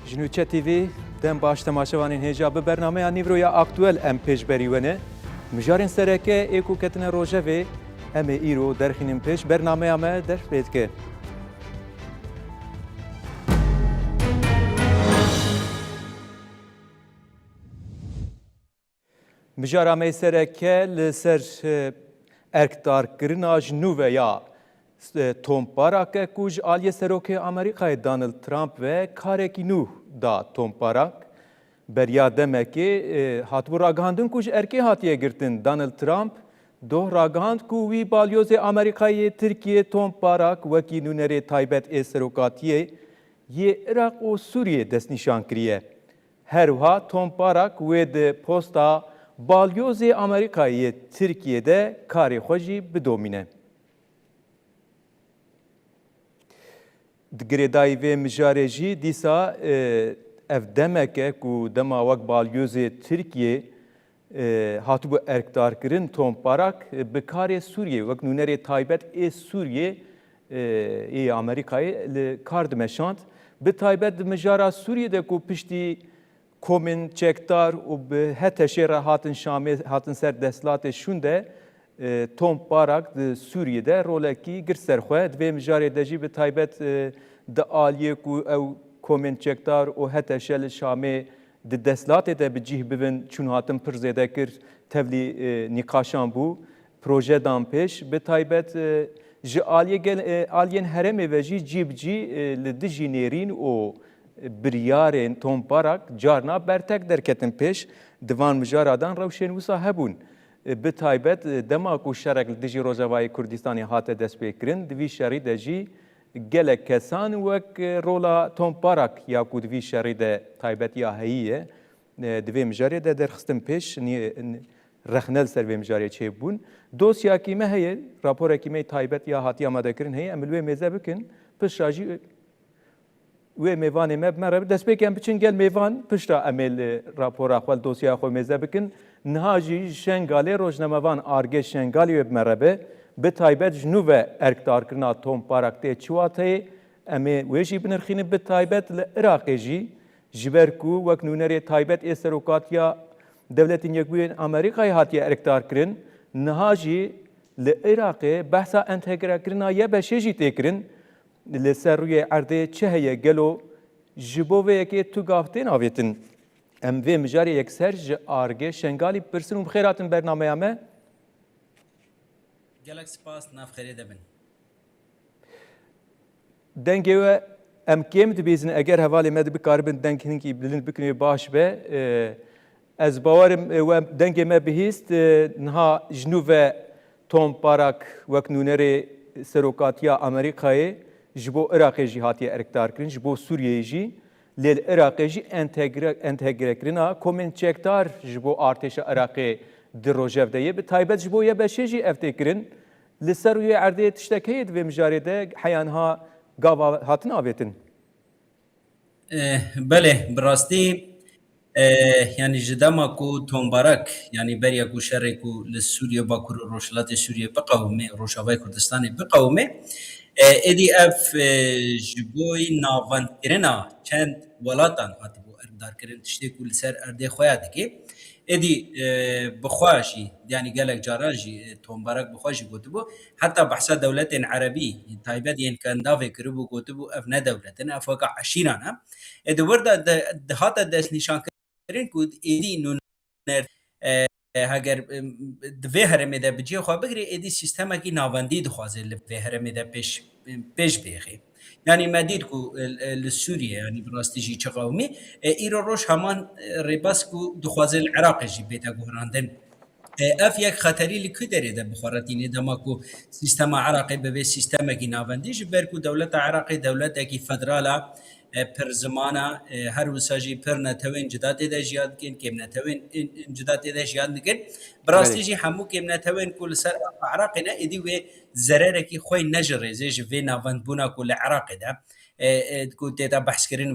جنوچه تیوی دم باش تماشاوانین هجا به برنامه نیورویا اکتوال ام پیش بریونه مجارین سرکه ایکو کتن روژه و ام ایرو درخینیم پیش برنامه ام در بید که مجارامه سرکه لسر ارکتار کرنا جنوبه یا توم پاراک کوج آلیه سروک امریکای دانالد ترامپ و کارکی نو دا توم پاراک بریا دمکی هاتبو راگاندن کوج ارکی هاتیه گرتن دانالد ترامپ دو راگاند کو وی بالیوز امریکای ترکیه توم پاراک وکی نونری تایبت ای سروکاتیه یه عراق و سوریه دست نشان کریه هر وها توم پاراک وید پوستا بالیوز امریکای ترکیه ده کاری خوشی بدومینه دگریدای و مجارجی دیسا اف دمکه کو دما وک بالیوز ترکیه هاتبو ارکدار کرن توم پاراک بکار سوریه وک نونری تایبت ای سوریه ای امریکای کارد مشاند به تایبت مجارا سوریه ده کو پشتی کومن چکتار و به هتشیر هاتن شامی هاتن سر دستلات شونده توم پاراک د سوریه ده رولکی گرسر خواه دوی مجاری دجی به تایبت د آلیه کو او کومن چکتار و حتی شل شامی د دستلات ده بجیه ببین چون هاتن پرزیده کر تولی نقاشان بو پروژه دام پیش به تایبت جی آلیین هرمی و جیب جی لدجی نیرین و بریارین توم پاراک جارنا برتک درکتن پیش دوان مجارادان روشن وسا هبون به تایبت دماکو شرک دجی روزاوای کردستانی هات دست پیکرین دوی شری دجی گلک کسان وک رولا توم پاراک یا کو دوی شری ده تایبت یا هیه دوی مجاری ده درخستن پیش رخنل سر وی مجاری چه بون دوسیا کیمه هیه راپور کیمه تایبت یا هاتی آماده کرن هیه املوی میزه بکن پس راجی و میوان مب مرا دست بکن بچن گل میوان پشتا عمل راپور اخوال دوسیا خو میزه بکن نهاجی شنگالی روزنامه‌وان آرگه شنگالی و مربع به تایبت جنوب ارکتار کرنا توم پاراکته چواته امی ویجی بنرخینه به تایبت لعراقی جبرکو وک نونری تایبت اسروکاتیا دولت یکوین امریکای هاتی ارکتار کرن نهاجی لعراق بحثا انتگرا کرنا یا بشجی تکرن لسروی عرضه چهیه گلو جبوه که تو گافتین آویتن ام وی مجاری یکسر آرگه شنگالی پرسنم خیراتن برنامه همه گلک سپاس ناف خیره دبن دنگه و ام کم دبیزن اگر حوالی مد بکاربن دنگ هنگی بلند بکنی باش به از باورم و دنگه ما بهیست نها جنوب توم پاراک وک نونری سروکاتیا امریکای جبو عراقی جهاتی ارکتار کرن جبو سوریه جی لیل عراقی جی انتگره کرنا کومن چکتار جبو ارتش عراقی در روجف دیه به تایبت جبو یا بشه جی افته کرن لسروی عرضه تشتکید و مجارده حیانها گاوا هاتن آویتن بله براستی یعنی جدما کو توم پاراک یعنی بریا کو شر کو لسوریا باکور روشلات سوریه بقومه روشاوای کردستان بقومه ادی اف جبوی ناوان کرنا چند ولاتان هاتبو اردار کرن تشتی کل سر ارده خویاد که ادی بخواشی یعنی گلک جاراجی توم پاراک بخواشی گوتبو حتی بحثا دولت عربی تایبت ین کان داوی کربو گوتبو اف نه دولتن اف واقع عشیرانا ادی وردا دهات دست نشان کرن کود ادی نون اگر دوی هرمی ده بجی خواه بگری ایدی سیستم اکی ناوندی دخوازه لوی هرمی ده پیش بیخی یعنی مدید کو لسوریه یعنی براستی جی چه قومی ایرو روش همان ریباس کو دخوازه العراق جی بیتا گوهراندن اف یک خطری لکی داره ده بخورتینه دما کو سیستم عراقی به سیستم اکی ناوندی جبر کو دولت عراقی دولت اکی فدرالا پر زمانه هر وساجی پر نتوین جدات ده جیاد کن کم نتوین جدات ده جیاد نکن براستی جی همو کم نتوین کل سر عراقنا ادی و ضرر کی خوی نجره زیج و ناوند بونا کل عراق ده کو تیتا بحث کرن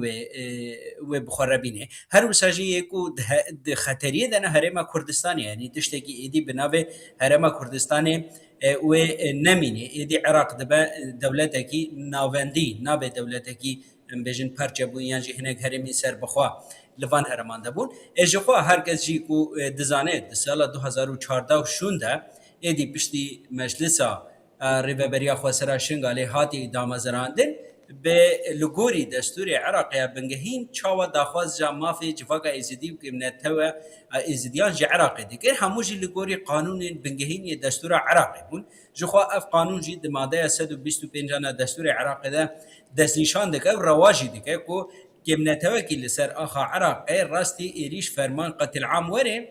و بخربینه هر وساجی کو خطریه ده نه هرما کردستانی یعنی تشتکی ادی بناوه هرما کردستانی و نمینه ادی عراق ده دولت کی ناوندی ناب دولت کی بيجن پرچه بو یانجی هنگ هرمی سر بخوا لوان هرمانده بون اجخوا هرکس جی کو دزانه سال 2014 شونده ایدی پشتی مجلسا ریوبریا خواسرا شنگاله هاتی دامزراندن به لگوری دستور عراقی بنگهین چاوا داخواز جا مافی جفاقا ازیدی و کمنتوا ازیدیان جا عراقی دیگر هموجی لگوری قانون بنگهین دستور عراقی بون جخوا اف قانون جی دماده 125 دستور عراقی ده دست نشان دکه و رواجی دکه که کمنتوا کی لسر آخا عراقی راستی ایریش فرمان قتل عام وره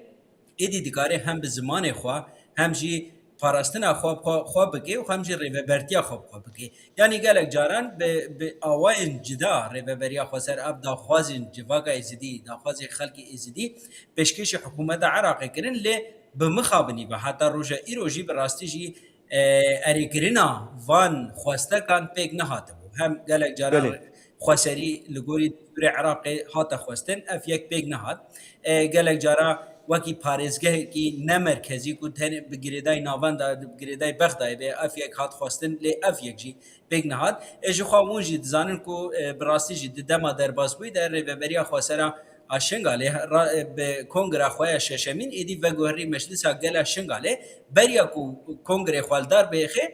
ایدی دکاره هم به زمان خوا هم جی پاراستنا خواب بکی و همجی ریوبرتیا خواب بکی یعنی گلک جاران به آوائن جدا ریوبریا خواسر اب داخوازین جواقع ازیدی داخواز خلق ازیدی پیشکش حکومت عراقی کرن لی بمخابنی و حتی روژا ای روژی براستی جی اریگرینا وان خواسته کان پیک نهاته بو هم گلک جاران خواسری لگوری دور عراقی هاتا خواستن اف یک پیک نهات گلک جاران وکی پارێزگەه کی نەمەرکەزی و تەنێ بگرێدای ناواندا بگرێدای بەخدای بێ ئەفێک هات خواستن لێ ئەفێکجی پێک نەهات ئێژی خواونجی دزانن و بڕاستیژی دەما دەرباز بووی دە ڕێبەبەریا خواسەرە شنگالێ کۆنگرا خۆیان شەشەمین ئیدی بەگوهری مەجلیسا گەلا شنگالێ بەریا و کۆنگرێ خوالدار بێخێ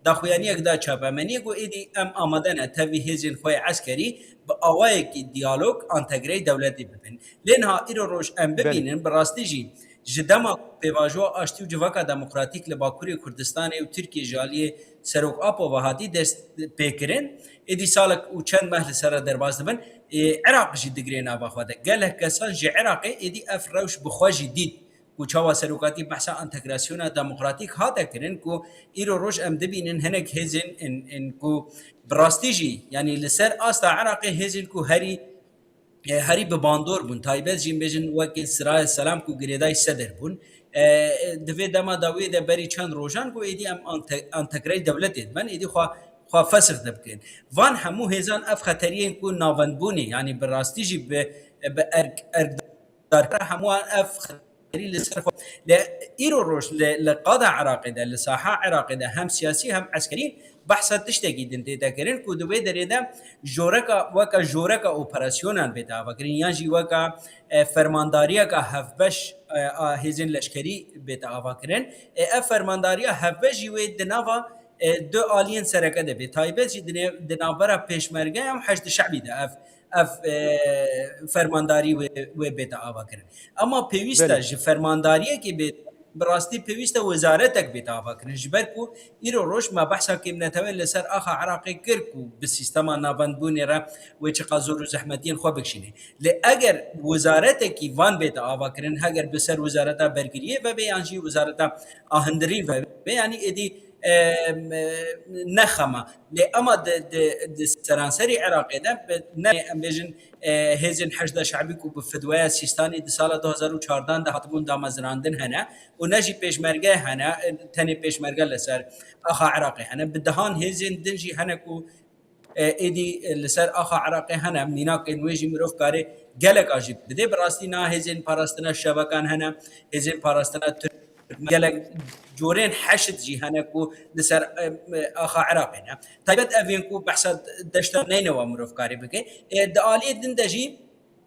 داخویانیەکدا چاپەمەنیەک و ئیدی ئەم ئامادەنە تەوی هێزین خۆی عەسکەری بە ئاوایەکی دیالۆگ ئانتەگرەی دەولەتی ببن لێنها ئیرۆ ڕۆژ ئەم ببینن بەڕاستیژی ji dema pêvajoya aştî û civaka demokratîk li Bakurê Kurdistanê û Tirkiye ji aliyê Serokapa Wehatî dest pêkirin êdî salek û çend meh li ser derbas dibin Iraq jî digirê nava xwe de gelek kesan ji Iraqê êdî ev rewş bi xwe jî dît ku çawa serokatî behsa integrasyona demokratîk hate kirin ku îro roj em dibînin hinek hêzên ku bi rastî jî yanî li ser asta Iraqê hêzên ku herî bi bandor bûn taybet jî bêjin wekî Sirayê Selam ku girêdayî seder bûn divê dema da wê de berî çend rojan ku êdî em entegreyê dewletê dibin êdî xwe fesix dibikin van hemû hêzan ev xeteriyên ku navendbûnê yanî bi rastî jî bi erkdar hemû ev li ser li îro roj li qada Iraqê de li saha Iraqê de hem siyasî hem eskerî behsa tiştekî din tê tekirin ku di wê derê de joreka operasyonan bê teavakirin yan jî weka fermandariyeka hevbeş a hêzên leşkerî bê teavakirin ev fermandariya hevbeş jî wê di nava du aliyên sereke de bê taybet jî di navbera pêşmergeya heşt şeعبî de ev fermandarî wê bê teavakirin ama pêwîst e ji fermandariyekê bê براستی پێویستە وەزارەتێک بێت ئاواکردن ji ber ku îro roj me behsa kêmnetewê li ser axa Iraqê kir ku bi sîstema navendbûnê re wê çiqa zor û zehmetiyên xwe bikişîne lê eger wezaretekî van bête avakirin heger bi ser wezareta bergiriyê vebe yan jî wezareta ahindirî vebe yanî êdî nexema lê ama di seranserî Iraqê de em bêjin hêzên hejda şeعبî ku bi fidweya Sîstanê di sala 2014 de hatibûn damezrandin hene û ne jî pêşmerge hene tenê pêşmerge li ser axa Iraqê hene bi dihan hêzên din jî hene ku êdî li ser axa Iraqê hene mînakên wê jî mirov karê gelek a jî bidê bi rastî na hêzên parastina şevekan hene hêzên parastina gelek جورين حشد جي هنا كو لسر اخا عراقي طيبت افين كو بحسد دشتا نينوا مروف كاري بكي دالي دين دجي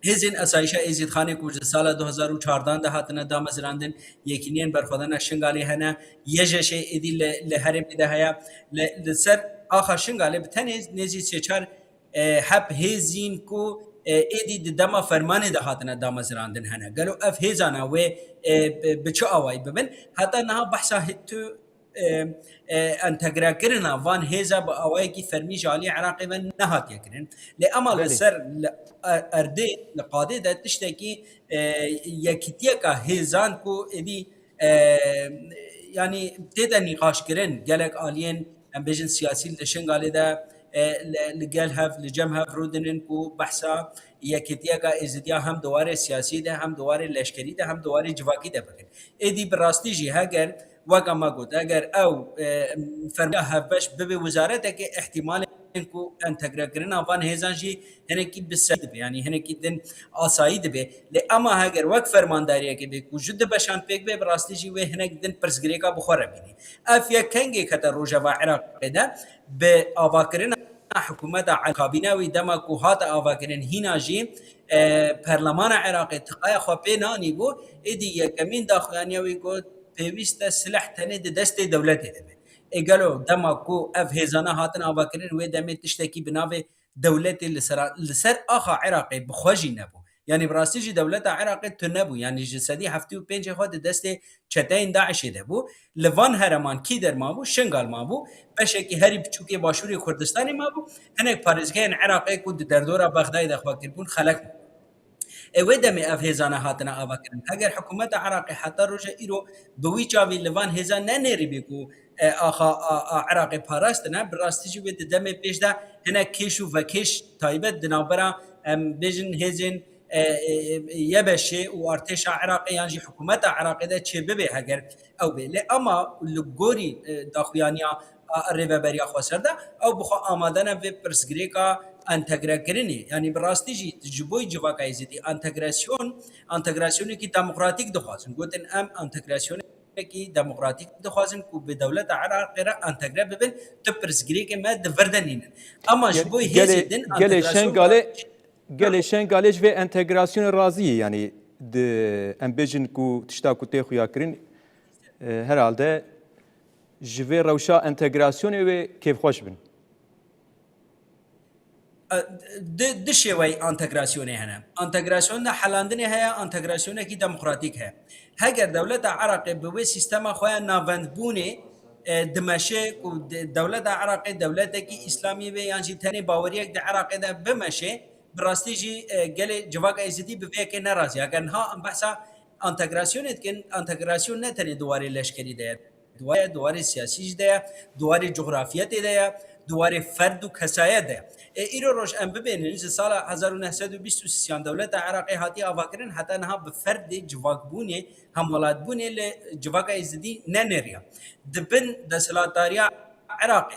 هزين اسايشا ازيد خانه کو سال 2014 ده هاتنه دامزراندن یکینین برخدان شنگالی هنا یجشه ادی لهرم ده هيا لسر اخا شنگالی بتنز نزي سچار حب هزين کو ادی دما فرمانه ده هاتنه دامزراندن هنا قالو اف هزانا و بچو اوای ببن حتی نه بحثا هتو انتگرا کرنا وان هزا با اوای کی فرمی جالی عراقی و نهات یکرن لی امال سر ارده لقاده ده تشتکی یکیتیا کا هزان کو ادی yani تیدا نقاش کرن گلک آلین ام بجن سیاسی لشنگالی ده لگل هف لجم هف رودنن کو بحثا یکیتیا کا ازدیا هم دواره سیاسی ده هم دواره لشکری ده هم دواره جواکی ده بکن ایدی براستی جی هگر وقا ما قلت اگر او فرمیا هفش ببی وزارت که احتمال انکو انتگرا کرنا وان هزان جی هنکی بسد بی یعنی هنکی دن آسایی ده بی لی اما هگر وقت فرمانداریه که بی وجود بشان پیک بی براستی جی و هنک دن پرسگری کا بخوره بینی اف یک کنگی کتا روژا و عراق ده به آوا کرنا حکومت کابینه دمک و هات آواگرن هینا جی پارلمان عراقی تقای خو پینانی بو ایدی یکمین داخلانی وی گو پیوست سلاح تنه دست دولت دمه اگلو دمکو اف هزانه هاتن آواگرن و دمه تشتکی بناوه دولت لسر آخا عراقی بخوجی نبو يعني براستيجي دولة عراق تنبو يعني جسدي هفتي وبينج خود دست چتين داعش دبو لوان هرمان کی در ما بو شنگال ما بو بشکی هری بچوکی باشوری کردستانی ما بو هنک پارزگین عراقی کو در دورا بغداد اخوا کربون خلق ودم اف هزانه هاتنا آوا کرن اگر حکومت عراقی حتی روز ایرو دوی چاوی لوان هزان ننری بیکو آخا عراقی پاراست نه براستیجی ود دم پیش ده هنه کیشو و کیش تایبت دنابرا بجن هزین يبشي وارتشا عراقي يعني حكومة عراقي ده چه ببه هگر او به اما لگوری داخویانیا الربا بریا خسر ده او بخو آمادن و پرسگریکا انتگرا کرنی یعنی براستی جی جبوی جواکای زدی انتگراسیونی کی دموکراتیک دخوازن گوتن ام انتگراسیون کی دموکراتیک دخوازن کو به دولت عراقی را انتگرا ببن تو پرسگریک ما دفردنین اما جبوی هزدن انتگراسیون گلشن گالج و انتگراسیون رازی یعنی د امبیجن کو تشتا کو ته خویا کرین herhalde جوی روشا انتگراسیون و کیف خوش بن د شوی انتگراسیون هنه انتگراسیون حلاندنی هيا انتگراسیون کی دموکراتیک ہے هگر دولت عراقی به سیستم خو ناوند بونه دمشه کو دولت عراقی دولت کی اسلامی و یعنی تنی باوریک د عراقی ده بمشه براستيجي قال جواك ايزدي بفيك نرازي اگر ها بحثا انتگراسيون كن انتگراسيون نتني دواري لشكري ده دواري سياسي ده دواري جغرافيا ده دواري فرد و كسايا ده ايرو روش ام ببين سال 1923 دولت عراقي هاتي افاكرن حتى انها بفرد جواك بوني هم ولاد بوني لجواك ايزدي ننريا دبن دسلاتاريا عراقي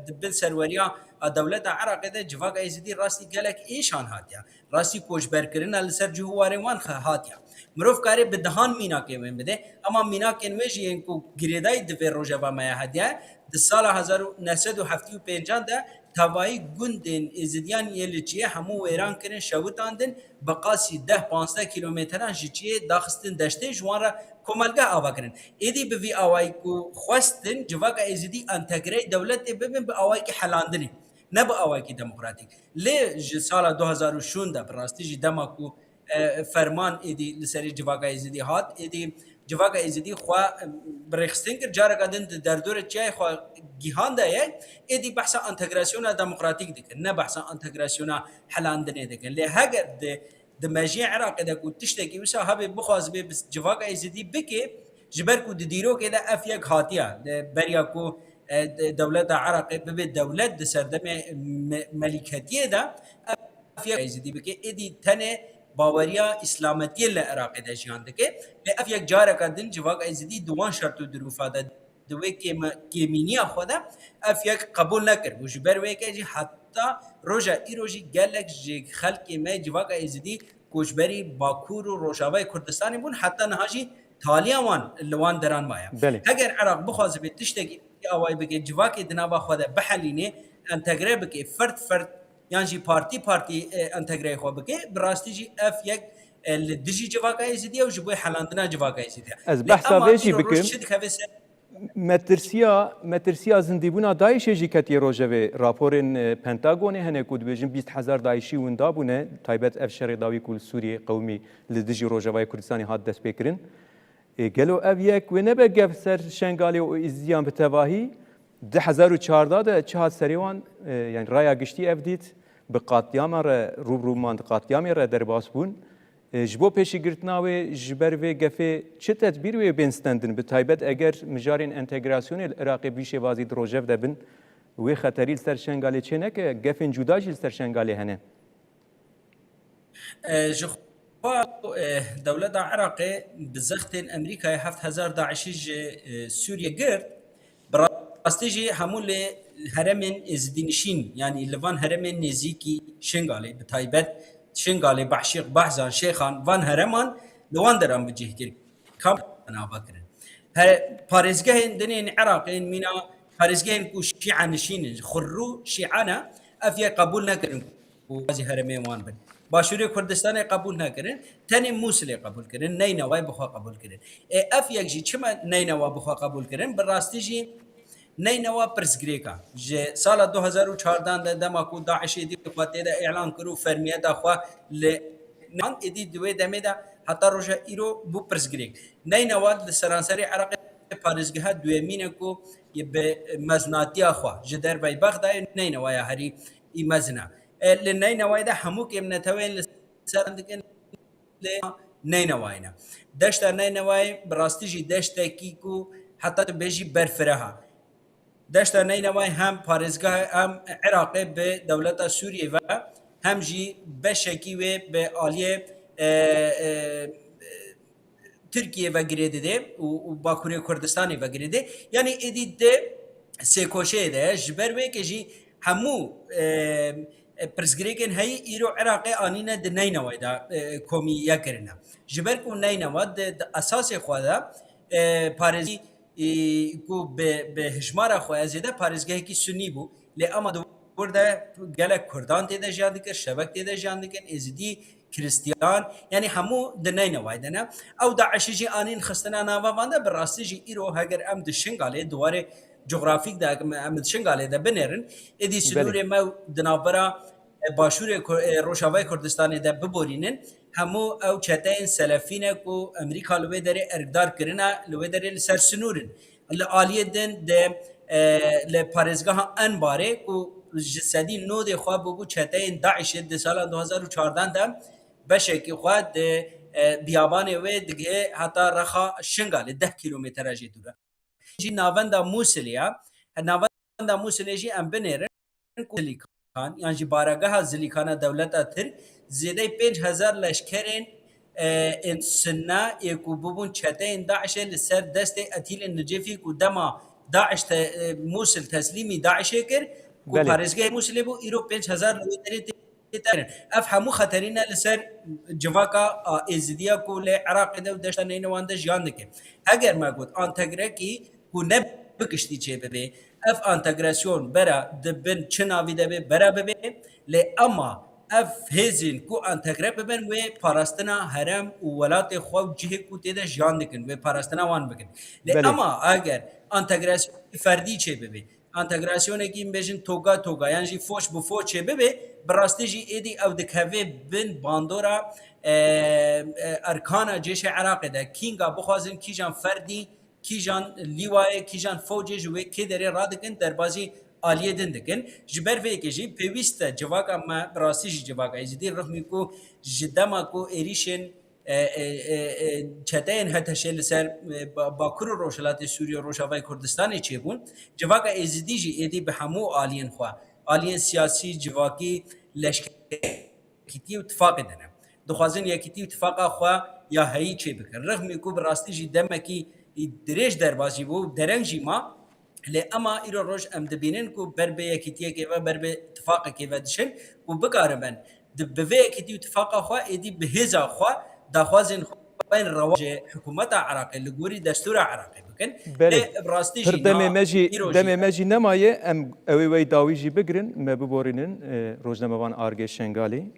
دبن سروريا دولت عراقی ده جواک ایزدی راستی گلک ایشان هاتیا راستی کوشبر کرنا لسر جوهوارن وان هاتیا مروف کاری بدهان مینا که من بده اما مینا کنویجی انکو گریدای دو روجا ما هاتیا د سال 1975 ده توایی گوندن ایزدیان یلچیه همو ویران کرن شوتاندن بقاسی 10-15 کیلومتران جیچیه داخستن دشته جوان کوملگه آوا کرن ایدی به وی آوای کو خواستن جواک ایزدی انتگری دولت ببین به آوای که حلاندنی نه به آوای که دموکراتیک لی سال 2016 براستی جی دماکو فرمان ایدی لسری جواک ایزدی هات ایدی جواک ایزدی خوا برخستن کر جارا کدن در دور چای خوا گیهان ده ایدی بحث انتگراسیون دموکراتیک دکن نه بحث انتگراسیون حلاندنی دکن لی هگر د مجيء عراق اذا كنت تشتكي وسا هبه بخواز به جواك ايزدي بكي جبركو ديرو كده افيك هاتيا برياكو دولة عراق به دولة د سردم ملكاتيه ده افيك ايزدي بكي ادي تنه باوريا اسلامتيه العراق ده جان دكه افيك جارك دن جواك ايزدي دوان شرط دروفا ده دوی که مینی خدا افیک قبول نکرد و جبر ویکه حتی روزا ایروجی گلک جی خلق ما جواک ایزدی کوچبری باکور و روشاوای کردستانی بون حتی نهاجی تالیان لوان دران مایا اگر عراق بخواز به تشتگی اوای بگه جواک دنابا خدا بحلینه انتگره بگه فرد یعنی جی پارتی انتگره خو بگه براستی جی افیک الدجي جواك ايزدي او جبوي حلاندنا جواك ايزدي از بحثا ويجي بكم مترسیا زندیبونا داعش جی کتی روجوه راپورن پنتاگون هنه کود بجن 20000 داعشی وندا بونه تایبت اف شر داوی کول سوریه قومی لدجی روجوه کردستانی هات دست بکرین گلو اف یک و نبه گف سر شنگالی و ازیان بتواهی 2014 ده چهات سریوان یعنی رایا گشتی اف دیت به قاطیام را روبرومان قاطیامی را در باس بون جبو پیشی گرتناوی جبر و گفه چه تدبیر و بینستندن به تایبت اگر مجارین انتگراسیون العراقی بیشه وازی دروجف دبن و خطری سر شنگالی چه نه که گفن جدا جل سر شنگالی هنه دولت عراقی بزختن امریکا 7000 داعشی سوریه گرد براستیجی همول هرمن ازدینشین یعنی لوان هرمن نزیکی شنگالی به تایبت شنگالی بحشیق بحزان شیخان وان هرمان لوان درام بجه کر کام انا بکرن هر پارزگاه دنین عراقین مینا پارێزگەیان و شیعە نشینن خڕوو شیعانە ئەفە قبول نەکردن وازی هەرمێ وان بن باشووری کوردستانی قبول نەکردن تەنی مووسێ قبولکردن نینەوەی بخوا قبولکردن ئەف یەکژی چمە نینەوە بخوا قبولکردن بەڕاستیژی نینەوە پرسگرێکە ji sala 2014 de dema ku Daişê dî xwe têde îlan kir û fermiye daxwe li nan êdî di wê demê de heta roja îro bû pirsgirêk neynewa li seranserê Iraqê parêzgeha duyemîn ku bi meznatiya xwe ji derbey Bexdayê neynewaya herî î mezin e li neynewayê de hemû kêm netewên li ser dikin neynewayîne deşta neynewayê bi rastî jî deştekî ku heta tu bêjî berfireha دشتا نینوای هم پارێزگاه هم عراقی به دولت سوریه و هم جی بشکی و به آلیه ترکیه و گریده ده و باکوری کردستانی و گریده یعنی ادید ده سیکوشه ده جبر و که جی همو پرسگریکن هی ایرو عراقی آنینه ده نینوای ده کومی یکرنه جبر کو نینوای ده اساس خواده پارێزی کو به هجمارا خواه زیده پارێزگاهی که سنی بو لی اما دور ده گلک کردان تیده جان دکن شبک تیده جان دکن ازدی کریستیان یعنی همو دنین وایده نه او داعشی جی آنین خستنا ناوا وانده براستی جی ایرو هگر ام دشنگاله دواره جغرافیک ده ام دشنگاله ده بنرن ادی سنور ما دنابرا باشور روشاوای کردستانی ده ببورینن همو او چتاین سلفینه کو امریکا لوی داره اقدار کرنا لوی داره لسر سنورن لآلیه دن ده لپارزگاه انباره کو جسدی نو ده خواه بو چتاین داعش ده سال 2014 ده بشه که خواه ده بیابانه و دیگه حتی رخا شنگاله 10 کیلومتر اجی دوره جی ناوندا موسلیا ناوندا موسلی جی ام بنرن زلیکان یعنی بارگاه زلیکان دولت تر زیده 5000 لشکرین سنا یکوبون چتین داعش لسر دست اتیل نجفی کو دما داعش موسل تسلیمی داعش کر کو پارێزگای موسل بو ایرو 5000 لوتری افهمو خطرینه لسر جواکا ازدیا کو ل عراق ده دشت نینوانده جان دکه اگر ما گفت انتگرکی کو نه بکشتی چه ببه اف انتگراسیون برا دبن چناوی دبه برا ببه ل اما اف هزین کو انتگره ببن و پاراستنا حرم و ولات خو جه کو تده جان دکن و پاراستنا وان بکن ل اما اگر انتگراسیون فردی چه ببه انتگراسیون کی بیشن توگا یعنی فوش بو فوش چه ببه براستی جی ایدی او دکوی بن باندورا ارکان جيش عراق ده كينغا بخوازن كيجان فردي كيجان لواي كيجان فوجي جوي كدري رادكن دربازي آلیه دندکن جبر وی جی پیوست جواکا ما براستی جواکا ازدی رحمی کو جدما کو ایریشن چتاین هتشل سر باکور روشلات سوریه روشاوای کردستانی چه بون جواکا ازدی جی ایدی به همو آلیین خوا آلیین سیاسی جواکی لشکری اتفاق دنه دخوازن یکیتی اتفاق خوا یا هایی چه بکن رحمی کو براستی جی دمکی دریج دربازی بو درنجی ما لی اما ایرو روش ام دبینن کو بربه یکیتیه که و بربه اتفاقه که و دشن و بکاربن دبوه یکیتی اتفاقه خواه ایدی بهزا خواه داخوازن بین رواج حکومت عراقی لگوری دستور عراقی بکن بله براستی پر دم مجی نمایه ام اوی وی داوی جی بگرن مببورینن روزنامه‌وان آرگه شنگالی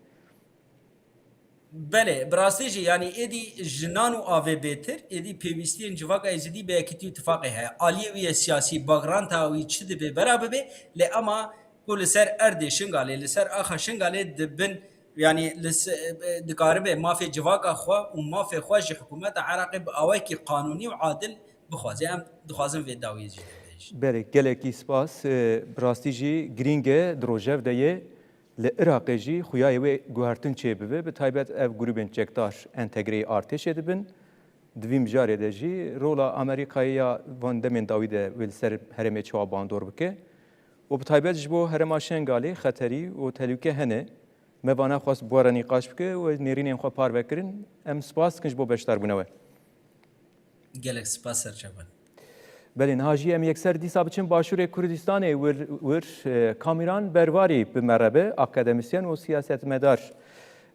بله براستی جی یعنی ایدی جنان و آوه بهتر ایدی پیوستی انجواقع ایزدی به یکیتی اتفاقی های آلیوی سیاسی باگران تاوی چیده به برابه به لی اما کل سر ارده شنگاله لسر آخا شنگاله دبن يعني دقاربه ما في جواكا خوا وما في خواج حكومات عراقي بأواكي قانوني وعادل بخوازي ام دخوازم في الداوية جي بله گلکی سپاس براستی جی گرینگه دروژف دیه لعراق جی خویای و گوهرتن چه ببه به تایبت اف گروبن چکتار انتگری ارتش دبن دویم جاره ده جی رولا امریکایی وان دمن داویده ول سر هرمه چوا باندور بکه و به تایبت جبو هرما شنگالی خطری و تلوکه هنه موانا خواست بوارا نقاش بکه و نیرین خوا پار بکرن ام سپاس کنج بو بشتر بونوه گلک سپاس سرچبن بله نهاجی ام یکسر دیسا بچن باشور کردستان ور کامیران برواری به مربع اکادمیسین و سیاست مدار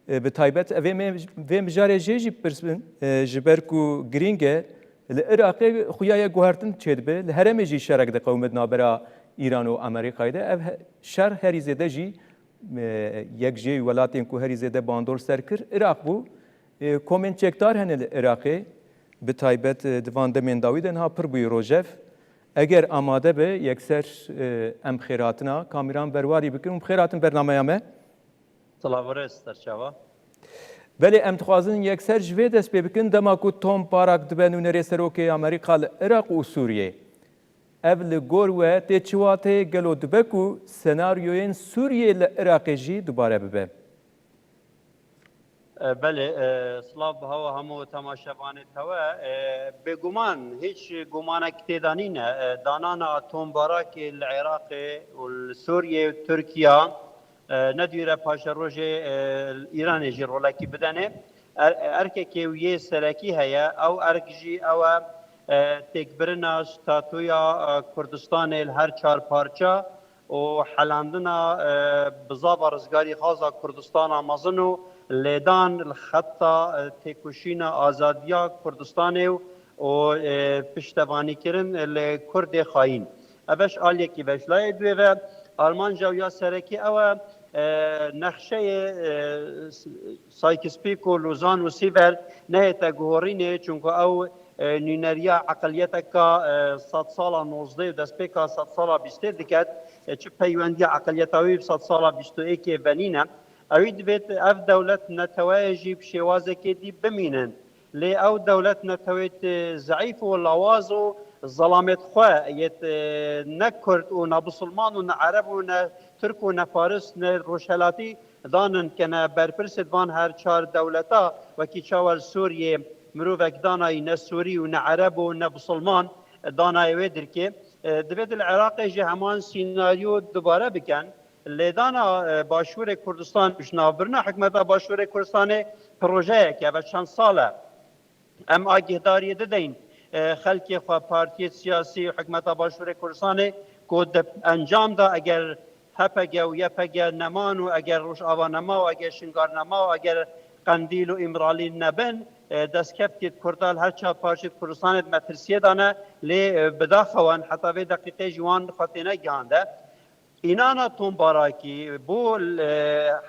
به تایبت و مجاره جیجی پرسبن جبر کو گرینگه العراق خويا جوهرتن تشد به الهرم جي شرك ده قومت نابرا إيران وأمريكا ده أو شر هری زده جی یک جی ولاتین کو هری زده باندور سرکر عراق بو کومنت چکدار هن العراقی به تایبت دوان دمین داویدن ها پر بوی روجف اگر آماده به یکسر ام خیراتنا کامیران برواری بکنم خیراتن برنامه همه سلاورست درچاوا بله ام تخوازن یکسر جوی دست بکن دما کو توم پاراک دبنون رسروکی امریکا العراق و سوریه اول گور و تچواته گلو دبکو سناریوین سوریه العراقی جی دوباره ببه بله سلاف هوا همو تماشاوانه توا بگمان هیچ گمانک تیدانی نه دانانا تومباراک العراق و سوریه و ترکیه ندیره پاش روژ ایران جی رولاکی بدنه ارکه که یه سرکی هیا او ارکجی او تکبرنا ستاتویا کردستان هر چار پارچه و حلاندنا بزاب رزگاری خاصا کردستان آمازنو لیدان الخطا تکوشینا آزادیا کردستان و پشتوانی کرن لکرد خاین اوش آلیه کی وش لای دوی و آلمان جویا سرکی او نقشه سایکسپیک و لوزان و سیول نه تگوهرینه چونکه او نینریا عقلیت که 100 سال 19 دست پیکا 100 سال 20 دکت چه پیوندی عقلیت اوی 100 سال 21 بنینه اوید بیت اف دولت نتواجی بشوازه که دی بمینن لی او دولت نتویت ضعیف و لوازو ظلامت خواه یت نکرد و نبسلمان و نعرب و نترک و نفارس نروشلاتی دانن که برپرس دوان هر چار دولتا وکی چاول سوریه مروفك داناي نسوري ونعرب ونبسلمان داناي ويدر كي دبيت العراق جي همان سيناريو دوباره بكن اللي دانا باشور كردستان مش نابرنا حكمة باشور كردستان بروجيه كي بشان صالة ام آگهداری ددين خلقي خوا پارتي سياسي وحكمة باشور كردستان كود انجام دا اگر هپگه و یپگه نمان و اگر روش آوا نما و اگر شنگار نما و اگر قندیل و امرالی نبن دست کفتید کردال هر چه پاشید کردستان مترسیه دانه لی بداخوان حتی به دقیقه جوان خاطینه گانده اینانا تومباراکی بو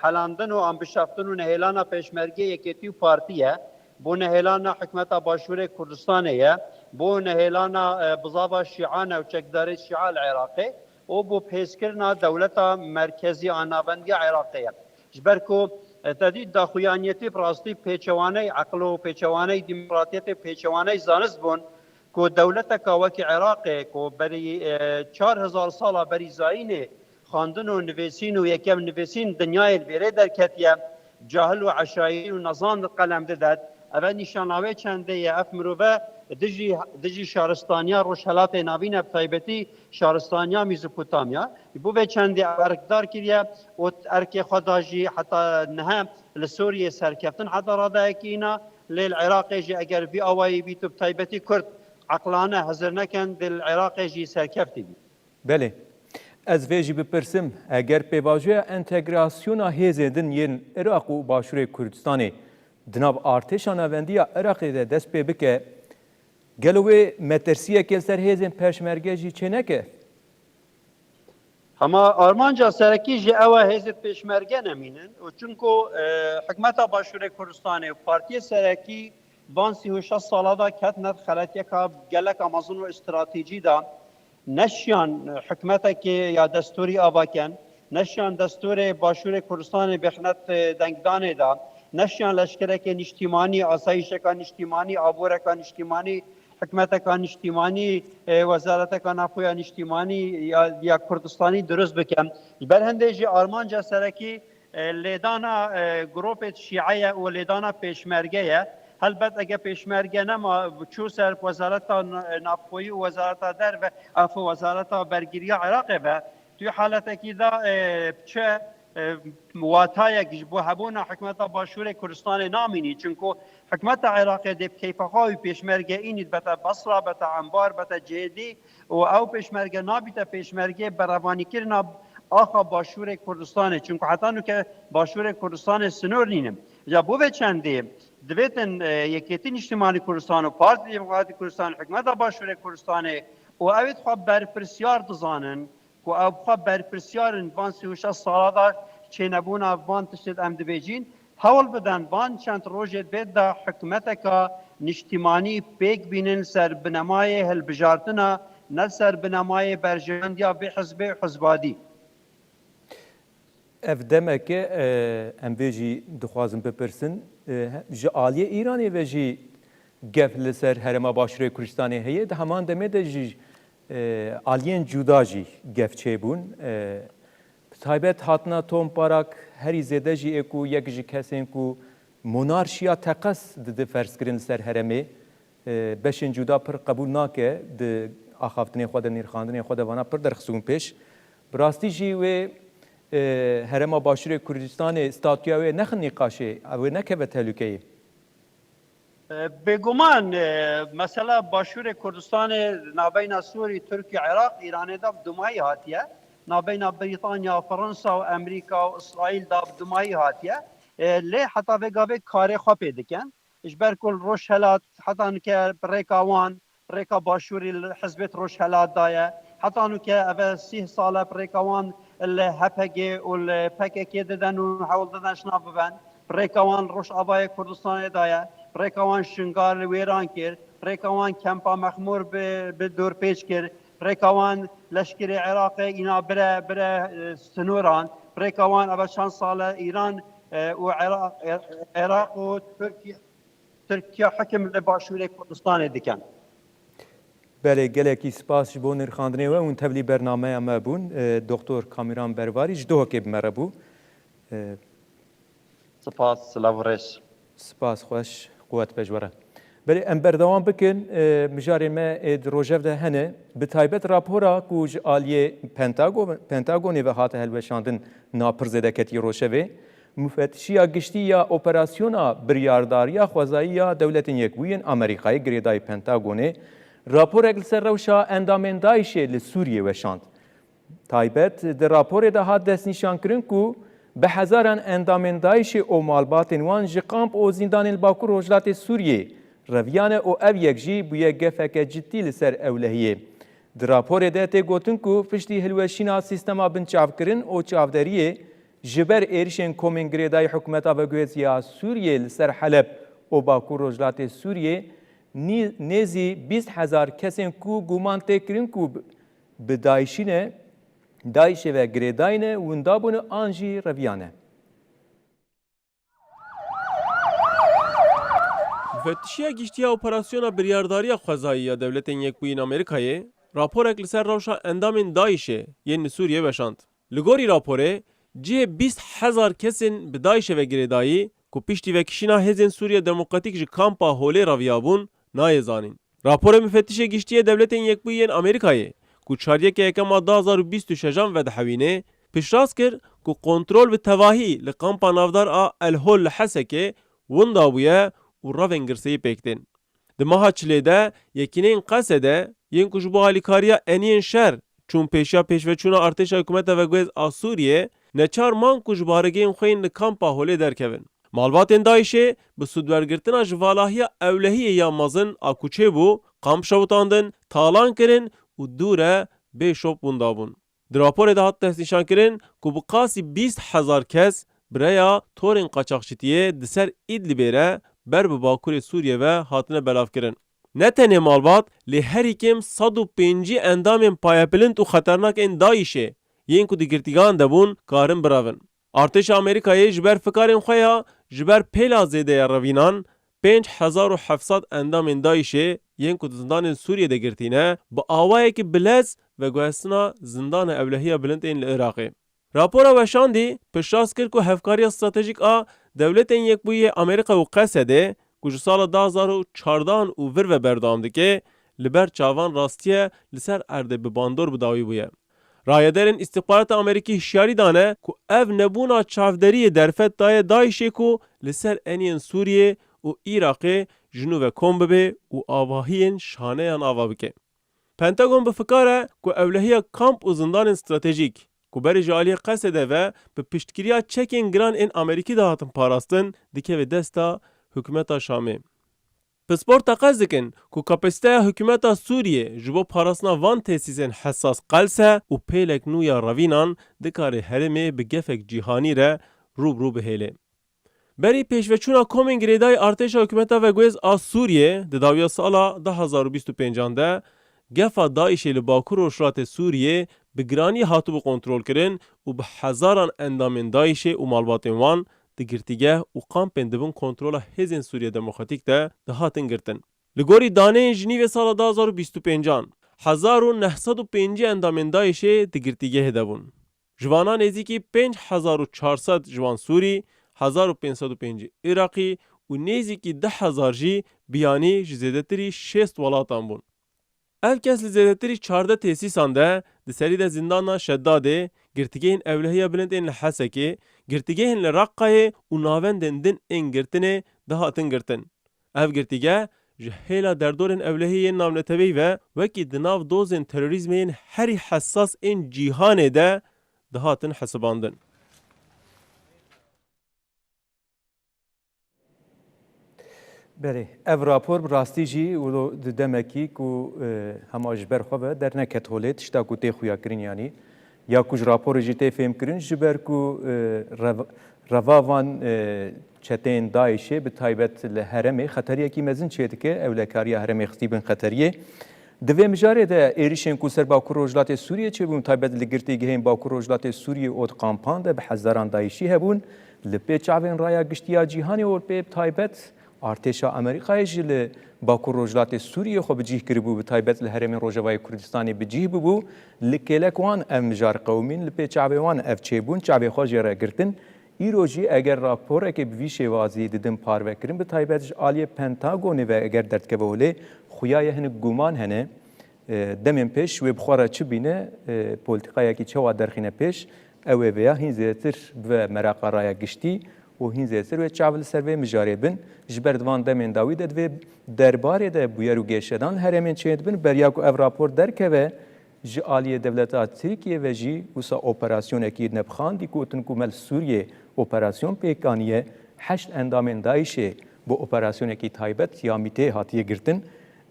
حلاندن و انبشافتن و نهیلانا پیشمرگی یکیتی و پارتیه بو نهیلانا حکمت باشور کردستانیه بو نهیلانا بزابا شیعانه و چکداری شیعه العراقی و بو پیسکرنا دولتا مرکزی آنابندی عراقیه جبرکو تدید داخویانیتی براستی پیچوانه عقل و پیچوانه دموکراتیت پیچوانه زانست بون که دولت کاوک عراق که بری 4000 سال بری زاینه خواندن و نویسین و یکم نویسین دنیای البیره در کتیه جاهل و عشایی و نظام قلم داد اول نشاناوی چنده یا افمروه دجی شارستانیا روشهلات نابین بتایبتی شارستانیا میزوپوتامیا بو به چنده ارکدار کریه و ارک خداجی حتی نه لسوریه سرکفتن حتی راده کینا لیل عراق جی اگر بی آوایی بیتو بتایبتی کرد عقلانه حضر نکن دل عراق جی سرکفتی بی بله از ویجی بپرسم اگر پیواجه انتگراسیون هیزدن ین عراق و باشور کردستانی دناب ارتشان اوندی عراق ده دست پی بکه گلوی مترسیه که سر هیزن پشمرگه جی چه نکه؟ اما آرمانجا سرکی جی اوه هیزت پشمرگه نمینن و چونکو حکمت باشور کردستان و پارتی سرکی وان 36 ساله دا کت ند خلطیه که گلک آمازون و استراتیجی دا نشیان حکمت که یا دستوری آباکن نشیان دستور باشور کردستان بخنت دنگدانه دا نشیان لشکره که نشتیمانی آسایش که نشتیمانی آبوره که نشتیمانی حکمت که نشتیمانی وزارت که نفویا نشتیمانی یا کردستانی درست بکن برهنده جی آرمانجا سرکی لیدانا گروپ شیعه و لیدانا پیشمرگه البته اگه پیشمرگه نما چو سر وزارت نفوی و وزارت در و افو وزارت برگیری عراق و توی حالت که دا چه مواتای گجبو هبونا حکمت باشور کردستان نامینی چونکو حکمت عراق دب کیفخوی پیشمرگه اینید بتا بصره بتا انبار بتا جدی و او پیشمرگه نابیتا پیشمرگه بروانی کرنا آخا باشور کردستان چونکو حتی نو که باشور کردستان سنور نینم جا بو چنده دویتن یکیتی نیشتیمانی کردستان و پارتی دموکراتی کردستان حکمت باشور کردستان و اوید خواه برپرسیار دزانن و او خواه برپرسیارن وان 36 ساله دا چه نبونا وان تشتید ام دبیجین هول بدن وان چند روژت بید دا حکمت که نیشتیمانی پیک بینن سر بنمای هلبجارتنا نه سر بنمای برجاندیا به حزب حزبادی. ev demeke em vê jî dixwazim bipirsin ji aliyê Îranê ve jî gef li ser Herêma Başûrê Kurdistanê heye di heman demê de jî aliyên cuda jî gef çêbûn taybet hatina Tom Parak herî zêde jî ê ku yek ji kesên ku monarşiya teqes dide ferskirin li ser herêmê beşên cuda pir qebûl nake di axaftinê xwe de nîrxandinê xwe de vana pir derxistûn pêş bi rastî jî wê Herêma Başûrê Kurdistanê statûya wê nexin nîqaşê ew ê nekeve tehlikeyê. بگمان مثلا باشور کردستان نابینا سوری ترکیه عراق ایران دا بدمایی هاتیه نابینا بریتانیا فرانسا و امریکا و اسرائیل دا بدمایی هاتیه لی حتی وگاوه کاری خواه پیدکن اجبر کل روش هلات حتی نکه ریکاوان ریکا باشوری حزبت روش هلات دایه حتی نکه اوه 30 ساله ریکاوان الهپگی و الپککی دادن و حول دادن شناب ببن ریکاوان روش آبای کردستان دایه ریکاوان شنگار ویران کرد ریکاوان کمپا مخمور به دور پیچ کرد ریکاوان لشکر عراق اینا بره سنوران ریکاوان اول چند سال ایران و عراق و ترکیه حکم لباشور کردستان دکن. بله gelekî spas ji bo nirxandinê we û tevlî bernameya me bûn Doktor Kamiran Bervarî ji duhokê bi me re bû. سپاس سلاورش. Spas xweş قوت pejwere. Belê em berdewam bikin mijarê me ê di rojev de hene bi taybet rapora ku ji aliyê Pentagonê ve hate helweşandin napir zêdeketî Rojevê müfettişiya giştî ya operasyona biryardariya xwezayî ya dewletên Yekbûyên Amerîkayê girêdayî Pentagonê raporek li ser rewşa endamên Daişê li Sûriyê weşand. Taybet di raporê de hat destnîşankirin ku bi hezaran endamên Daişê û malbatên wan ji kamp û zindanên Bakur Rojhilatê Sûriyê reviyane û ev yek jî bûye gefeke ciddî li ser ewlehiyê. Di raporê de tê gotin ku piştî hilweşîna sîstema binçavkirin û çavderiyê ji ber êrişên komên girêdayî hikûmeta veguhêziya Sûriyê li ser Heleb û Bakur Rojhilatê Sûriyê nêzî 20,000 kesên ku guman tê kirin ku bi Daişî ne Daişê ve girêdayî ne winda bûne an jî reviyan e. Müfettişiya giştiya operasyona biryardariya xwezayî ya Dewletên Yekbûyîn Amerîkayê raporek li ser rewşa endamên Daişê yên li Sûriyê weşand. Li gorî raporê cihê 20,000 kesên bi Daişê ve girêdayî ku piştî vekişîna hêzên Sûriya Demokratîk ji kampa holê reviyabûn nayê zanîn. Raporê müfettişê giştiyê Dewletên Yekbûyên Amerîkayê ku çaryekê yekema 2026 vedihewînê piştrast kir ku kontrol bi tevahî li kampa navdar a Elhol li Hesekê winda bûye û revên girseyî pêktin. Di meha Çilê de yekîneyên Qesedê yên ku ji bo alîkariya eniyên şer çûn pêşiya pêşveçûna artêşa hikûmeta veguhêz a Sûriyê neçar man ku ji baregehên xwe yên li kampa holê derkevin. Malbatên Daişê bi sûdwergirtina ji valahiya ewlehiyê ya mezin a kuçê bû, kamp şewitandin, talan kirin û dû re bêşop winda bûn. Di raporê de hat destnîşankirin ku bi qasî 20,000 kes bireya torên qaçaxçîtiyê di ser İdlibê re ber bi Bakurê Sûriye ve hatine belavkirin. Ne tenê malbat lê herî kêm 105 endamên payepilind û xeternakên Daişê yên ku di girtîgan de bûn karin biravin. Artêşa Amerîkayê ji ber fikarên xwe ya ji ber pêla zêdeya revînan 5700 endamên Daişê yên ku di zindanên Sûriyê de girtîne bi awayekî bilez ve guhestina zindana ewlehiya bilindên li Iraqê. Rapora weşandî piştrast kir ku hevkariya stratejîk a Dewletên Yekbûyî Amerîka û Qesedê ku ji sala 2014 û vir ve berdewam dike li ber çavan rastiye li ser erdê bi bandor bidawî bûye. Rayederên îstihbarata Amerîkî hişyarî dane ku ev nebûna çavderiyê derfet daye Daişê ku li ser eniyên Sûriyê û Iraqê ji nû ve kom bibe û avahiyên şaneyan ava bike. Pentagon bi fikar e ku ewlehiya kamp û zindanên stratejîk ku berê ji aliyê Qesedê ve bi piştkiriya çekên giran ên Amerîkî de hatin parastin dikeve desta hükümeta Şamê. Pispor teqez dikin ku kapasiteya hükümeta Sûriye ji bo parastina van tesîsên hesas qelse û pêlek nû ya revînan dikare herêmê bi gefek cîhanî re rûbrû bihêle. Berî pêşveçûna komên girêdayî artêşa hikûmeta Vegwêz a Sûriye di dawiya sala 2025 de gefa Daişê li Bakur Rojhilatê Sûriyê bi giranî hatibû kontrolkirin û bi hezaran endamên Daişê û malbatên wan di girtîgeh û kampên dibin kontrola Hêzên Sûriya Demokratîk de dihatin girtin. Li gorî daneyên Jinîvê sala 2025 1905 endamên Daişê di girtîgehê de bûn. Ji vanan nêzîkî 5400 ji wan Sûrî, 1505 Iraqî û nêzîkî 10,000 jî biyanî ji zêdetirî 6 welatan bûn. Ev kes li zêdetirî 14 tesîsan de di serî de zindana Şeddadê, girtîgehên ewlehiya bilindên li Hesekê, girtîgehên li Raqqayê û navendên din ên girtinê dihatin girtin. Ev girtîgeh ji hêla derdorên ewlehiyên navnetewî ve wekî di nav dozên terorîzmên herî hessas ên cîhanê de dihatin hesibandin. Berê, ev rapor bi rastî jî di demekî ku hema ji ber xwe ve derneket holê tişta ku tê xuya kirin yanî ya ku ji raporê jî tê fêm kirin ji ber ku reva van çeteyên Daişê bi taybet li heremê xeteriyekî mezin çê dike ewlekariya heremê xistî bin xeteriyê. Di vê mijarê de êrişên ku ser Bakur Rojhilatê Sûriyê çêbûn taybet li girtîgehên Bakur Rojhilatê Sûriyê ot kampan de bi hezaran Daişî hebûn li pê çavên raya giştiya cîhanê û pê taybet artêşa Amerîkayê jî li Bakur Rojhilatê Sûriyê xwe bicih kiribû bi taybet li herêmên Rojavayê Kurdistanê bicih bibû li kêlek wan ev mijar qewmîn li pê çavê wan ev çêbûn çavê xwe jê re girtin. Îro jî eger raporekê bi vî şêwazî didin parvekirin bi taybet ji aliyê Pentagonê ve eger derdkeve holê xuyaya hinek guman hene demên pêş wê bi xwe re çi bîne polîtikayekî çawa derxîne pêş ew ê veya hîn zêdetir ve meraqa raya giştî û hîn zêdetir wê çav li ser vê mijarê bin ji ber divan demên dawî de divê derbarê de bûyer û gêşedan herêmên çê dibin beriya ku ev rapor derkeve ji aliyê devleta Tirkiye ve jî wisa operasyonekî nebxandî ku gotin ku mel Sûriyê operasyon pêkaniye 8 endamên Daişê bu operasyonekî taybet ya mîtê hatiye girtin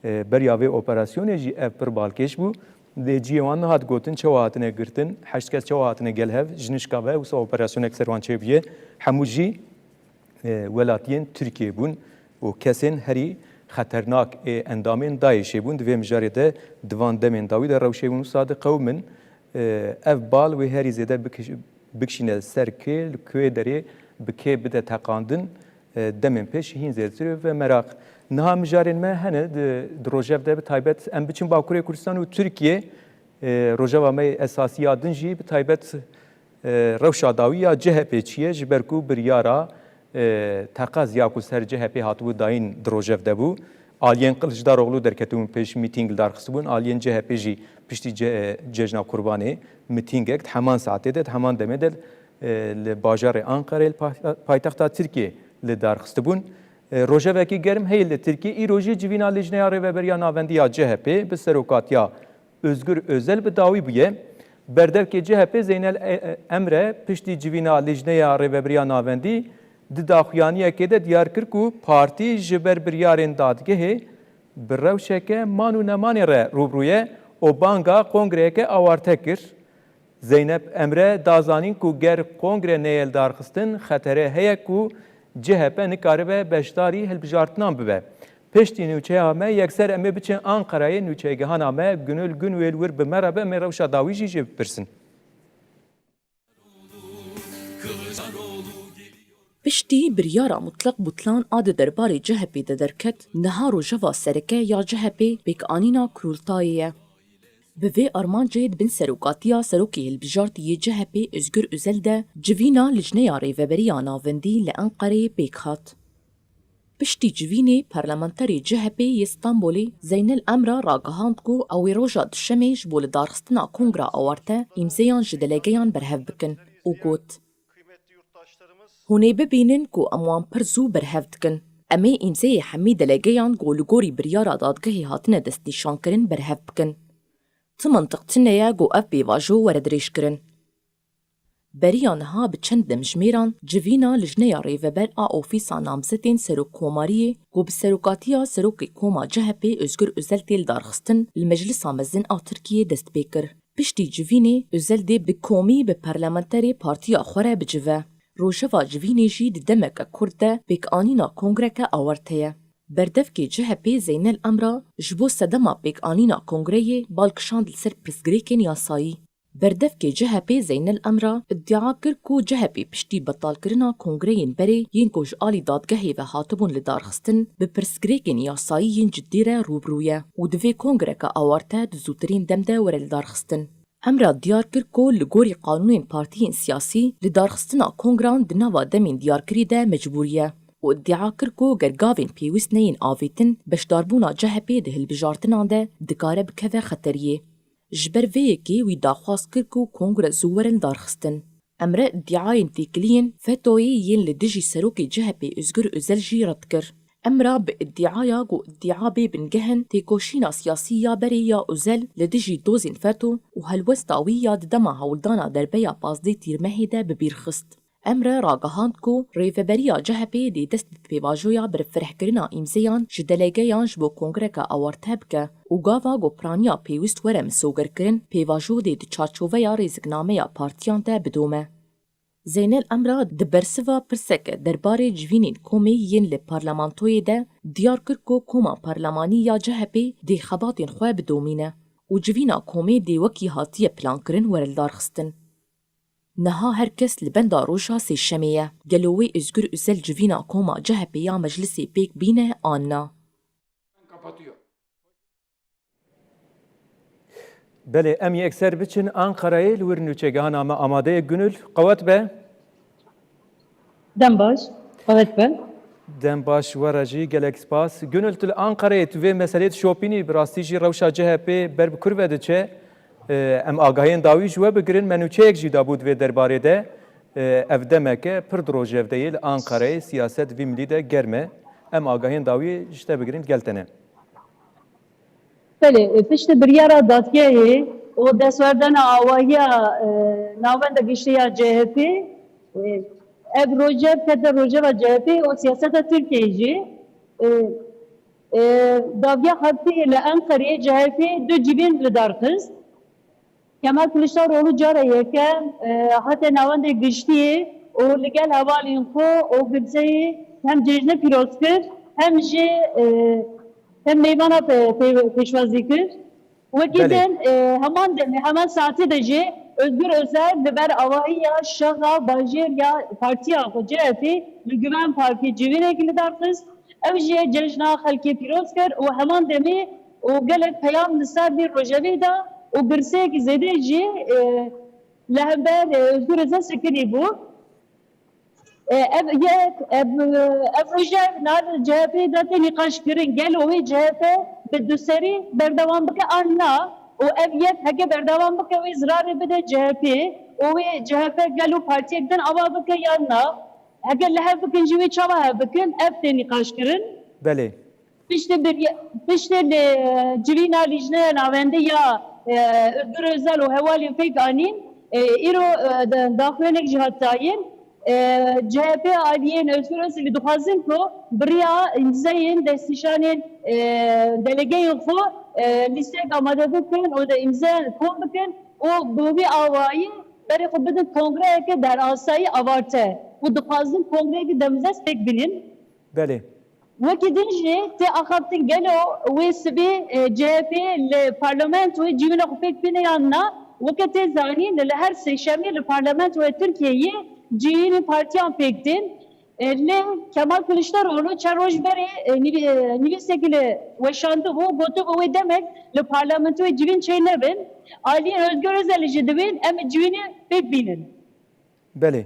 beriya vê operasyonê jî ev pir balkêş bû lê ciyê wan nehat gotin çawa hatine girtin 8 kes çawa hatine gelhev ji nişka ve wisa operasyonek ser wan çêbiye hemû jî welatiyên Tirkiye bûn û kesên herî xeternak ê endamên Daişê bûn di vê mijarê de divan demên dawî de rewşê bûn wisa di qewmin ev bal wê herî zêde bikişîne ser kê li kuyê derê bi kê bide teqandin demên pêş hîn zêdetir ve merak. Niha mijarên me hene di rojev de bi taybet em biçin Bakurê Kurdistan û Tirkiye rojeva me esasiya din jî bi taybet rewşa dawî ya CHP çiye ji ber ku biryara teqez ya ku ser CHP hatibû dayîn di rojev de bû aliyên Kılıçdaroğlu derketibûn pêş mîtîng darxistibûn aliyên CHP jî piştî cejna Kurbanê mîtîngek di heman saetê de di heman demê de li bajarê Ankarê paytexta Tirkiye li darxistibûn rojevekî germ heye li Tirkiye îro jî civîna Lijneya Rêveberiya Navendiya CHP bi serokatiya Özgür Özel bi dawî bûye berdevkê CHP Zeynel Emre piştî civîna Lijneya Rêveberiya Navendî di daxuyaniyekê de diyar kir ku partî ji ber biryarên dadgehê bi rewşeke man û nemanê re rûbrûye û banga kongreyeke awarte kir. Zeynep Emre dazanîn ku ger kongre neyel darxistin xetere heye ku CHP nikaribe beşdarî hilbijartinan bibe. Piştî nûçeya me yekser em ê biçin Ankarayê nûçegihana me Gönül Günwêl wir bi me re be me rewşa dawî jî jê bipirsin. Piştî biryara mutlaq butlan a di derbarê CHP de derket niha rojeva sereke ya CHP pêkanîna kurultayê ye. Bi vê armancê dibin serokatiya serokê hilbijartiyê CHP Özgür Özel de civîna Lijneya Rêveberiya Navendî li Enqereyê pêk hat. Piştî civînê parlamenterê CHP yê Stenbolê Zeynel Emre ragihand ku ew ê roja duşemê ji bo li darxistina kongra awarte îmzeyan ji delegeyan berhev bikin û got hûn ê bibînin ku em wan pir zû berhev dikin. Em ê îmzeyê hemî delegeyan ku li gorî biryara dadgehê hatine destnîşankirin berhev bikin. Ti mintiq tune ye ku ev pêvajo were dirêjkirin. Beriya niha bi çend demjimêran civîna lijneya rêveber a ofîsa namzetên Serokkomariyê ku bi serokatiya Serokê Koma CHP Özgür Özel tê li darxistin li Meclisa Mezin a Tirkiyeyê dest pê kir. Piştî civînê Özel dê bi komî bi parlamenterê partiya xwe re bicive. Rojeva civînê jî di demeke Kurd de pêkanîna kongreke awarte ye. Berdevkê CHP Zeynel Emra ji bo sedema pêkanîna kongreyê balkişand li ser pirsgirêkên yasayî. Berdevkê CHP Zeynel Emra iddia kir ku CHP piştî betalkirina kongreyên berê yên ku ji alî dadgehê ve hatibûn li darxistin bi pirsgirêkên yasayî yên ciddî re rûbirû ye û di vê kongreka awarte di zûtirîn dem de were li darxistin. Emra diyar kir ku li gorî qanûnên partiyên siyasî li darxistina kongran di nava demên diyarkirî de mecbûr ye û iddia kir ku ger gavên pêwîst neyên avêtin beşdarbûna CHP di hilbijartinan de dikare bikeve xeteriyê. Ji ber vê yekê wî daxwaz kir ku kongre zû werin darxistin. Emre iddiayên têkiliyên FETÖ'yê yên li dijî serokê CHP Özgür Özel jî red kir. Emra bi iddiaya ku iddia bê bingehin têkoşîna siyasî ya berê ya Özel li dijî dozên FETÖ û helwesta wî ya di dema hewldana derbeya pazdê tîrmehê de bi bîr xist. Emre ragihand ku rêveberiya CHP dê dest bi pêvajoya birfirehkirina îmzeyan ji delegeyan ji bo kongreka awarte bike û gava gopiraniya pêwîst were misogerkirin pêvajo dê di çarçoveya rêziknameya partiyan de bidome. Zeynel Emra di bersiva pirseke derbarê civînên komê yên li parlamentoyê de diyar kir ku koma parlemanî ya CHP dê xebatên xwe bidomîne û civîna komê dê wekî hatiye plankirin were li darxistin. Niha herkes li benda roja sêşemê ye. Gelo wê Özgür Özel civîna koma CHP ya meclisê pêk bîne an na. Belê em yê ekser biçin Ankara'yê li wir nûçegehana me amade ye Gönül. Qewet be? Dem baş, evet ben. Dem baş were jî gelek spas. Gönül tu li Ankara'yê tu vê meselê şopînî bi rastî jî rewşa CHP ber bi kur ve diçe. Em agahiyên dawî ji we bigirin me nûçeyek jî dabû di vê derbarê de ev demeke pir rojev deyê li Ankara'yê siyaset vî milî de germe. Em agahiyên dawî ji te bigirin geltene. Bele, pişti biryara dadgehê o destwerdana awahiya navenda giştiya CHP ev rojev kete rojeva CHP o siyaseta Türkiye jî davya hatî li Ankara'yê CHP du civîn li darxist. Kemal Kılıçdaroğlu cara yeke hatta navende giştiye o ligel havalin xwe o gidseyi hem cejne piroz kir hem jî hem meyvana pêşwazî kir. Wekî heman saatê de jî Özgür Özel li ber avahiya şaxa bajêr ya partiya xwe CHP li Güven Parkê civînekî li darxist. Ev jî cejna xelkê pîroz kir û heman demê û gelek peyam li ser vî rojevê da o girseyekî zêde jî li hember Özgür Özel sekirî bû. Ev rojev nav CHP de tê nîqaşkirin gelo wê CHP bi duserî berdewam bike an na û ev yek heke berdewam bike wê zirarê bide CHP û wê CHP gelo partiyek din ava bike yan na heke li hev bikin jî wê çawa hev bikin ev tê nîqaşkirin. Belê. Piştî civîna lijneya navendê ya Özgür Özel û hevalên pêk anîn îro daxuyanek jî hatayîn CHP aliyên Özgür Özelî dixwazin ku biriya îmzeyên destnîşanên delegeyên xwe lîstek amade bikin û de îmzeyan kom bikin û bi wî awayî berê xwe bidin kongreyeke derasayî avarte û dixwazin kongreyekî demizest pêk binin. Belê. Wekî din jî tê axaftin gelo wê sibê CHP li parlamentoyê civîna xwe pêk bîne yan na weke tê zanîn li her sêşemê li parlamentoya Tirkiyeyê civînên partiyan pêk din. Li Kemal Kılıçdaroğlu çar roj berê nivîsekî li weşandibû gotu bi wê demek li parlamentoyê civîn çê nebin. Aliyên Özgür Özelî jî dibin em civînê pêk bînin. Belê.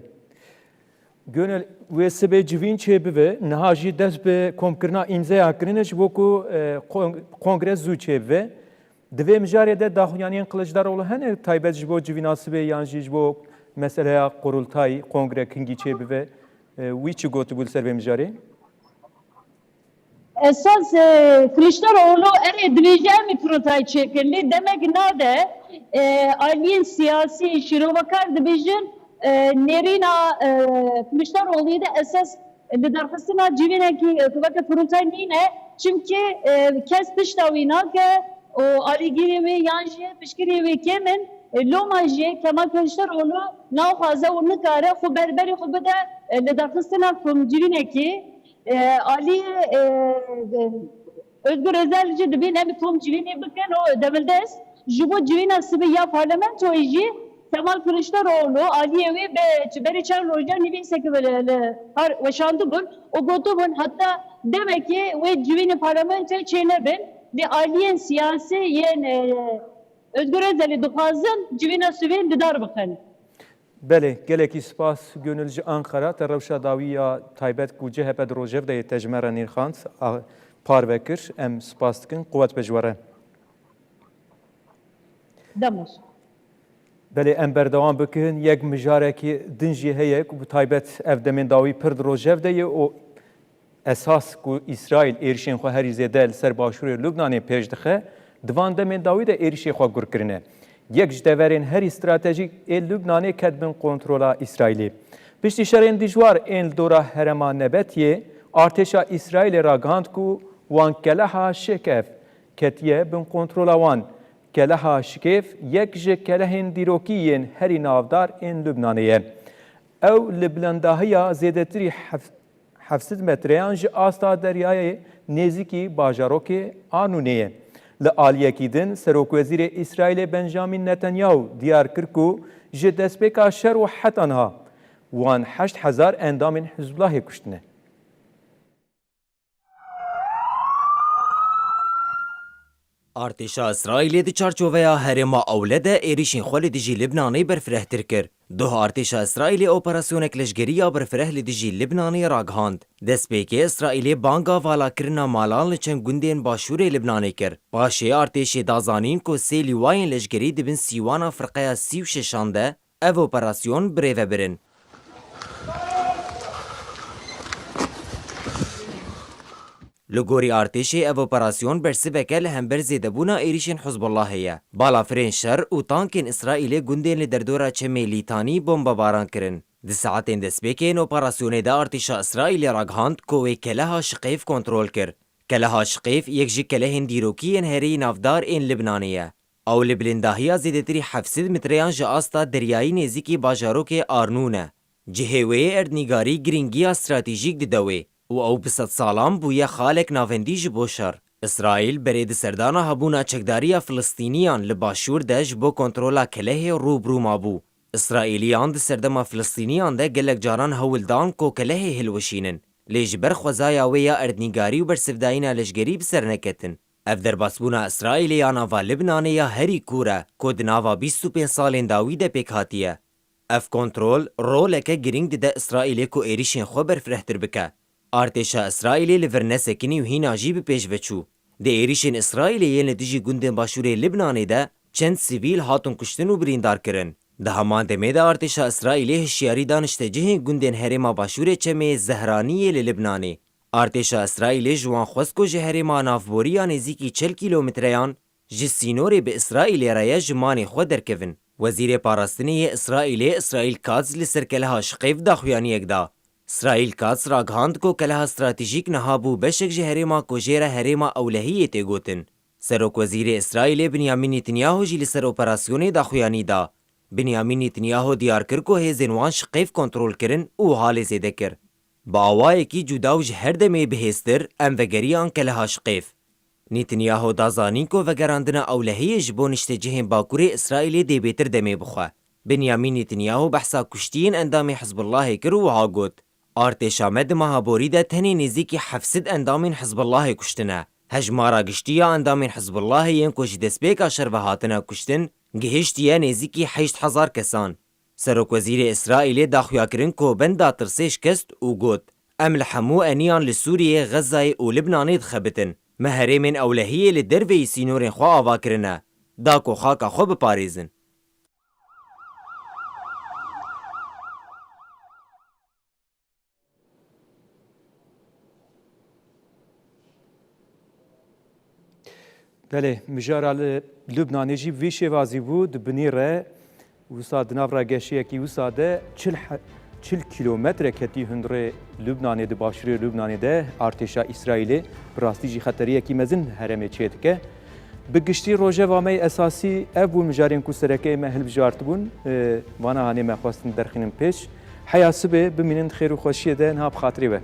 Gönül wê sibê civîn çê bibe niha jî dest bi komkirina îmzeya kirine ji bo ku kongre zû çê bibe. Di vê mijarê de daxuyaniyên Kılıçdaroğlu hene taybet ji bo civîna sibê yan jî ji bo meseleya qurultayî kongre kingî çê bibe. Wî çi gotibû li ser vê mijarê? Esas Kılıçdaroğlu erê dibêje em kurultayê çêkir lê demek nade aliyên siyasî şîrovekar dibêjin نێرîna Kiliçdaroğlu'yu da esas li derxistina civînekî kuvveke kurultay nîne çimkî kes tişta wî nake û alîgirê wê yan jî piştgirê wê kêm in loma jî Kemal Kılıçdaroğlu naxwaze û nikare xwe berberî xwe bide li derxistina civînekî alî Özgür Özel jî dibin em tom civînê bikin û demildest ji bo civîna sibî ya parlamentoyê jî Kemal Kılıçdaroğlu Aliye ve çiberi çen roja nivîseke weşandibûn û gotibûn hatta demek ki ve civînê parlamentoyê çênebin de aliyên siyasî yên Özgür Özel'i dixwazin civîna sivê didar bikin. Belê, gelekî spas gönül ji Ankara te rewşa dawî ya taybet ku CHP di Rojevdeyê tejmera Nîrxand parve kir. Em spas dikin. Quwet pejwere. Demiş. Belê em berdewam bikin. Yek mijarekî din jî heye ku bi taybet ev demên dawî pir di Rojevdeyê û esas ku İsraîl êrişên xwe herî zêde li ser başûrê Lubnanê pêş dixe, divan demên dawî de êrişê xwe gur kirine. Yek ji deverên herî stratejîk ê Lubnanê ket bin kontrola İsraîlê. Piştî şerên dijwar ên li dora herêma Nebetiyê, artêşa İsraîlê ragihand ku wan keleha Şekev ketiye bin kontrola wan. Keleha Şikêv yek ji kelehên dîrokî yên herî navdar ên Lubnanê ye. Ew li bilindahiya zêdetirî 700 metreyan ji asta deryayê nêzîkî bajarokê Anûnê ye. Li aliyekî din Serokwezîrê İsraîlê Benjamin Netanyahu diyar kir ku ji destpêka şer û hetanha wan 8000 endamên Hizbullahê kuştine. Artêşa İsraîlê di çarçoveya herêma Ewle de êrişên xwe li dijî Libnanê berfirehtir kir. Duh artêşa İsraîlê operasyonek leşgeriya berfireh li dijî Libnanê ragihand. Destpêkê İsraîlê banga valakirina malan li çend gundên başûrê Libnanê kir. Paşê artêşê dazanîn ku sê lîwayên leşgerî dibin sîwana firqeya 36 de ev operasyon birêve birin. Li gorî artêşê ev operasyon bersiveke li hember zêdebûna êrişên Hizbullahê ye. Balafirên şer û tankên İsraîlê gundên li derdora çemê Lîtanî bombebaran kirin. Di saetên destpêkên operasyonê de artêşa İsraîlê ragihand ku wê keleha Şikêv kontrol kir. Keleha Şikêv yek ji kelehên dîrokî yên herî navdar ên Libnanê ye. Ew li bilindahiya zêdetirî 700 metreyan ji asta deryayî nêzîkî bajarokê Arnûn e. Cihê wê erdnîgarî girîngiya stratejîk dide wê. û ew bi sed salan bûye xalek navendî ji bo şer. İsraîl berê di serdana hebûna çekdariya Filistîniyan li başûr de ji bo kontrola kelehê rûbrû mabû. İsraîliyan di serdema Filistîniyan de gelek caran hewildan ku kelehê hilweşînin. Lê ji ber xwezaya wê ya erdnîgarî û bersivdayîna leşgerî bi ser neketin. Ev derbasbûna İsraîlê ya nava Libnanê ya herî kûr e ku di nava 25 salên dawî de pêk hatiye. Ev kontrol roleke girîng dide İsraîlê ku êrişên xwe berfirehtir bike. Artêşa İsraîlê li vir nesekinî û hîna jî bi pêş veçû. Di êrişên İsraîlê yên li dijî gundên başûrê Libnanê de çend sivîl hatun kuştin û birîndar kirin. Di heman demê de artêşa İsraîlê hişyarî danişte cihên gundên herêma başûrê çemê Zehraniyê li Libnanê. Artêşa İsraîlê ji wan xwest ku ji herêma navboriya nêzîkî 40 kîlometreyan ji sînorê bi İsraîlê re ye ji manê xwe derkevin. Wezîrê Parastinê İsraîlê İsraîl Katz li ser keleha Şikêv daxuyaniyek da. İsraîl Katz ragihand ku keleha stratejîk niha bû beşek ji herêma ku jê re herêma Ewlehiyê tê gotin. Serokwezîrê İsraîlê Benyamin Netanyahu jî li ser operasyonê daxuyanî da. Benyamin Netanyahu diyar kir ku hêzên wan Şikêv kontrol kirin û halê zêde kir. Bi awayekî cuda û ji her demê bihêztir em vegeriyan keleha Şikêv. Netanyahu dazanîn ku vegerandina Ewlehiyê ji bo nişte cihên bakurê İsraîlê dê bêtir demê bixwe. Benyamin Netanyahu behsa kuştiyên endamê Hizbullahê kir û wiha got. Artêşa me di meha borî de tenê nêzîkî 700 endamên Hizbullahê kuştine. Hejmara giştiya endamên Hizbullahê yên ku ji destpêka şer ve hatine kuştin, gihîştiye nêzîkî 8000 kesan. Serokwezîrê İsraîlê daxuya kirin ku benda tirsê şikest û got. Em li hemû eniyan li Sûriyê, Xezayê û Libnanê dixebitin. Me herêmên Ewlehiyê li derveyî sînorên xwe ava kirine. Da ku xaka xwe biparêzin. Belê, mijara li Lubnanê jî vî şêvazî bû di binî re وسا دنافرا گشیکی وسا ده 40 کیلومتر کتی هندره لبنان ده باشری لبنان ده ارتشا اسرائیل براستی جی خطریه کی مزن هرمه چیتکه بگشتی روژه وامی اساسی ابو مجارین کو سرکه مهل بجارت بون وانا هانی مخواستن درخینم پیش حیاسبه بمینن خیر و خوشیه ده نها بخاطری به